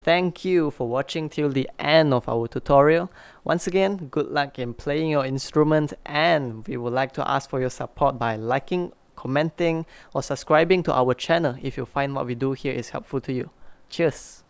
thank you for watching till the end of our tutorial. Once again, good luck in playing your instrument, and we would like to ask for your support by liking, commenting, or subscribing to our channel if you find what we do here is helpful to you. Cheers!